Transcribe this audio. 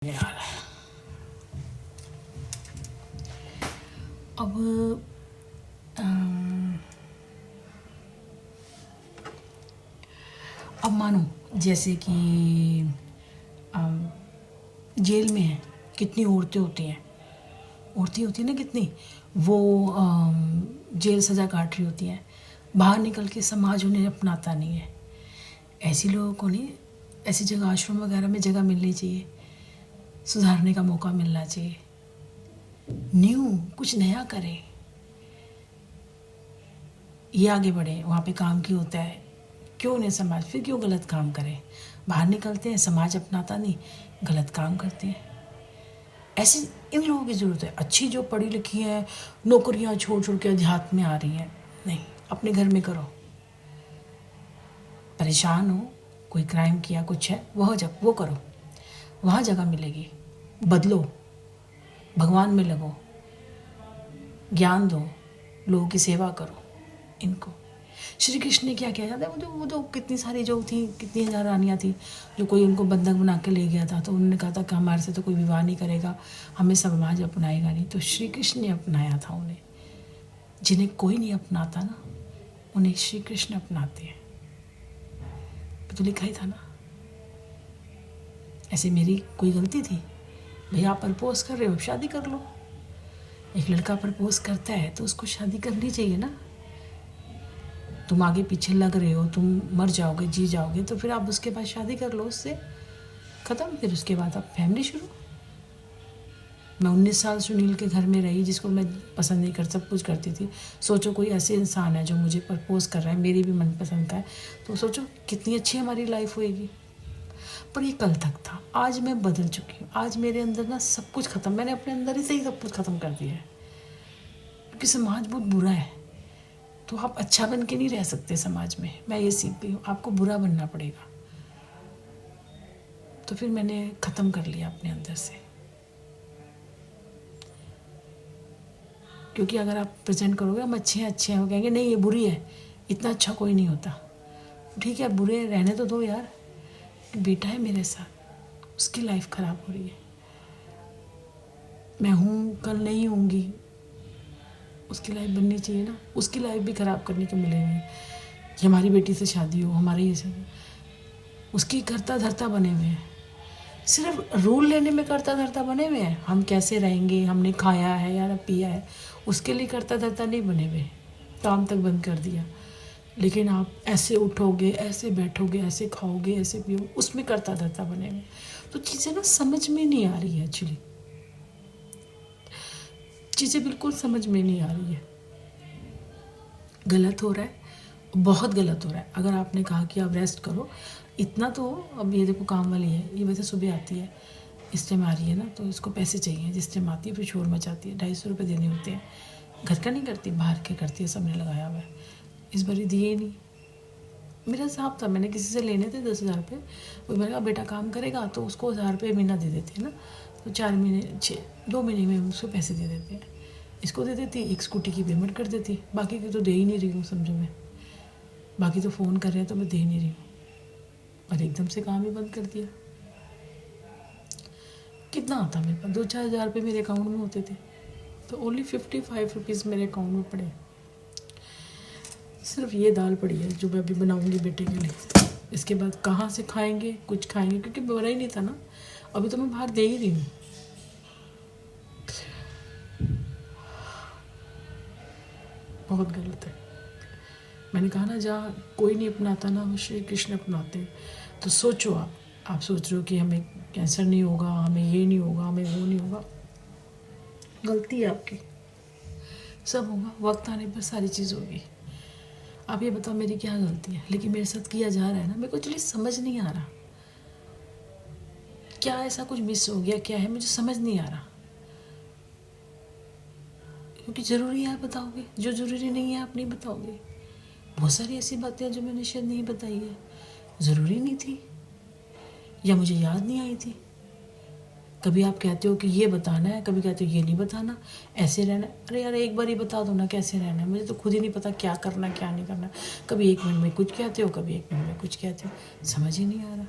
यार अब अम, अब मानो जैसे कि जेल में है, कितनी औरतें होती हैं, औरतें होती हैं ना कितनी, वो जेल सज़ा काट रही होती हैं, बाहर निकल के समाज उन्हें अपनाता नहीं है। ऐसी लोगों को नहीं, ऐसी जगह आश्रम वगैरह में जगह मिलनी चाहिए, सुधारने का मौका मिलना चाहिए, कुछ नया करें, ये आगे बढ़े, वहाँ पे काम क्यों होता है, क्यों नहीं समाज, फिर क्यों गलत काम करें, बाहर निकलते हैं, समाज अपनाता नहीं, गलत काम करते हैं। ऐसे इन लोगों की ज़रूरत है। अच्छी जो पढ़ी लिखी है, नौकरियाँ छोड़ छोड़ के अध्यात्म में आ रही हैं, नहीं, अपने घर में करो। परेशान हो, कोई क्राइम किया, कुछ है, वो करो, वहाँ जगह मिलेगी। बदलो, भगवान में लगो, ज्ञान दो, लोगों की सेवा करो। इनको श्री कृष्ण ने क्या किया जाता है, वो तो कितनी सारी जो थी, कितनी हजार रानियाँ थी, जो कोई उनको बंधक बना के ले गया था, तो उन्होंने कहा था कि हमारे से तो कोई विवाह नहीं करेगा, हमें समाज अपनाएगा नहीं। तो श्री कृष्ण ने अपनाया था उन्हें। जिन्हें कोई नहीं अपनाता ना, उन्हें श्री कृष्ण अपनाते हैं। तो लिखा ही था ना। ऐसे मेरी कोई गलती थी? भैया आप प्रपोज कर रहे हो, शादी कर लो। एक लड़का प्रपोज करता है तो उसको शादी करनी चाहिए ना। तुम आगे पीछे लग रहे हो, तुम मर जाओगे, जी जाओगे, तो फिर आप उसके बाद शादी कर लो उससे, ख़त्म। फिर उसके बाद आप फैमिली शुरू। मैं 19 साल सुनील के घर में रही, जिसको मैं पसंद नहीं कर, सब कुछ करती थी। सोचो कोई ऐसे इंसान है जो मुझे प्रपोज कर रहा है, मेरी भी मनपसंद का है, तो सोचो कितनी अच्छी हमारी लाइफ होएगी। पर ये कल तक था, आज मैं बदल चुकी हूँ। आज मेरे अंदर ना सब कुछ ख़त्म, मैंने अपने अंदर ही से ही सब कुछ ख़त्म कर दिया है। क्योंकि समाज बहुत बुरा है, तो आप अच्छा बन के नहीं रह सकते समाज में। मैं ये सीख गई हूँ, आपको बुरा बनना पड़ेगा। तो फिर मैंने ख़त्म कर लिया अपने अंदर से। क्योंकि अगर आप प्रेजेंट करोगे हम अच्छे हैं हो, कहेंगे नहीं ये बुरी है, इतना अच्छा कोई नहीं होता। ठीक है, बुरे रहने तो दो यार, बेटा है मेरे साथ, उसकी लाइफ ख़राब हो रही है, मैं हूँ कल नहीं होंगी, उसकी लाइफ बननी चाहिए ना। उसकी लाइफ भी ख़राब करने के मिलेंगे कि हमारी बेटी से शादी हो, हमारी ये शादी, उसकी करता धरता बने हुए हैं, सिर्फ रूल लेने में करता धरता बने हुए हैं। हम कैसे रहेंगे, हमने खाया है या पिया है, उसके लिए करता धरता नहीं बने हुए। काम तक बंद कर दिया, लेकिन आप ऐसे उठोगे, ऐसे बैठोगे, ऐसे खाओगे, ऐसे पियोगे, उसमें करता धरता बने हुए। तो चीज़ें ना समझ में नहीं आ रही है, एक्चुअली चीज़ें बिल्कुल समझ में नहीं आ रही है। गलत हो रहा है, बहुत गलत हो रहा है। अगर आपने कहा कि आप रेस्ट करो, इतना तो, अब ये देखो काम वाली है, ये वैसे सुबह आती है, इस टाइम आ रही है ना, तो इसको पैसे चाहिए, जिस टाइम आती है फिर शोर मचाती है, 250 रुपये देने होते हैं। घर का नहीं करती, बाहर के करती है, सबने लगाया हुआ है। इस बार दिए ही नहीं। मेरा हिसाब था, मैंने किसी से लेने थे 10,000 रुपये, वो मैंने कहा बेटा काम करेगा तो उसको 1,000 रुपये महीना दे देते हैं ना, तो 4 महीने 2 महीने में उसको पैसे दे देते हैं। इसको दे देती, एक स्कूटी की पेमेंट कर देती, बाकी की तो दे ही नहीं रही हूँ, समझो। मैं बाकी तो फ़ोन कर रहे हैं तो मैं दे नहीं रही हूँ, और एकदम से काम ही बंद कर दिया। कितना आता मेरे पास, 2-4 हज़ार रुपये मेरे अकाउंट में होते थे, तो ओनली 55 रुपीज़ मेरे अकाउंट में पड़े। सिर्फ ये दाल पड़ी है जो मैं अभी बनाऊंगी बेटे के लिए। इसके बाद कहाँ से खाएंगे, कुछ खाएंगे, क्योंकि बोला ही नहीं था ना। अभी तो मैं बाहर दे ही रही हूँ। बहुत गलत है। मैंने कहा ना, जहाँ कोई नहीं अपनाता ना, वो श्री कृष्ण अपनाते हैं। तो सोचो, आप सोच रहे हो कि हमें कैंसर नहीं होगा, हमें ये नहीं होगा, हमें वो नहीं होगा, गलती है आपकी। सब होगा, वक्त आने पर सारी चीज़ होगी। आप ये बताओ मेरी क्या गलती है, लेकिन मेरे साथ किया जा रहा है ना, मेरे को एक्चुअली समझ नहीं आ रहा क्या ऐसा कुछ मिस हो गया, क्या है, मुझे समझ नहीं आ रहा। क्योंकि ज़रूरी है आप बताओगे, जो ज़रूरी नहीं है आप नहीं बताओगे। बहुत सारी ऐसी बातें हैं जो मैंने शायद नहीं बताई है, ज़रूरी नहीं थी, या मुझे याद नहीं आई थी। कभी आप कहते हो कि ये बताना है, कभी कहते हो ये नहीं बताना, ऐसे रहना है। अरे यार एक बार ही बता दो ना कैसे रहना है, मुझे तो खुद ही नहीं पता क्या करना क्या नहीं करना। कभी 1 मिनट में कुछ कहते हो, कभी 1 मिनट में कुछ कहते हो, समझ ही नहीं आ रहा।